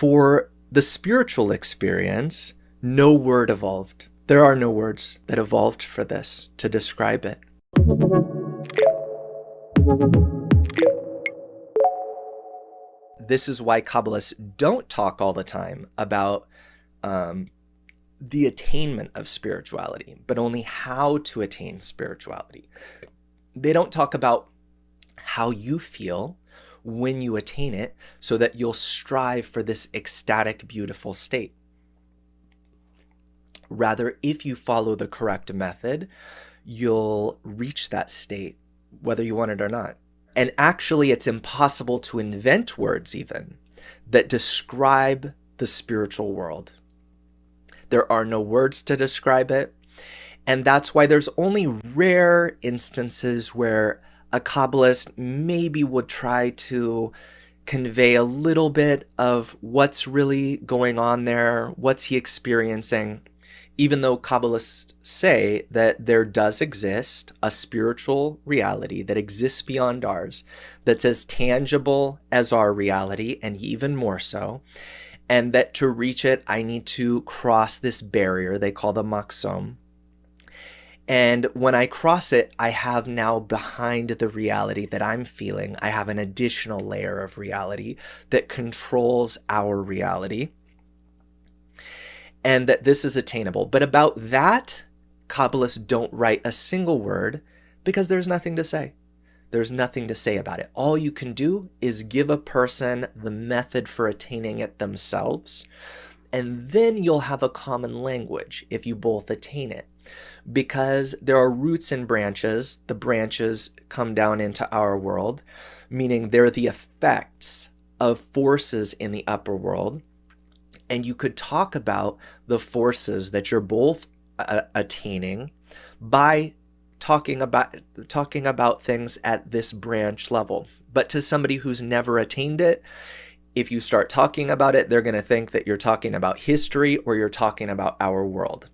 For the spiritual experience, no word evolved. There are no words that evolved for this to describe it. This is why Kabbalists don't talk all the time about the attainment of spirituality, but only how to attain spirituality. They don't talk about how you feel when you attain it so that you'll strive for this ecstatic, beautiful state. Rather, if you follow the correct method, you'll reach that state, whether you want it or not. And actually, it's impossible to invent words even that describe the spiritual world. There are no words to describe it. And that's why there's only rare instances where a Kabbalist maybe would try to convey a little bit of what's really going on there, what's he experiencing, even though Kabbalists say that there does exist a spiritual reality that exists beyond ours, that's as tangible as our reality, and even more so, and that to reach it, I need to cross this barrier they call the maxom. And when I cross it, I have now behind the reality that I'm feeling, I have an additional layer of reality that controls our reality, and that this is attainable. But about that, Kabbalists don't write a single word because there's nothing to say. There's nothing to say about it. All you can do is give a person the method for attaining it themselves, and then you'll have a common language if you both attain it. Because there are roots and branches. The branches come down into our world, meaning they're the effects of forces in the upper world. And you could talk about the forces that you're both attaining by talking about things at this branch level. But to somebody who's never attained it, if you start talking about it, they're going to think that you're talking about history or you're talking about our world.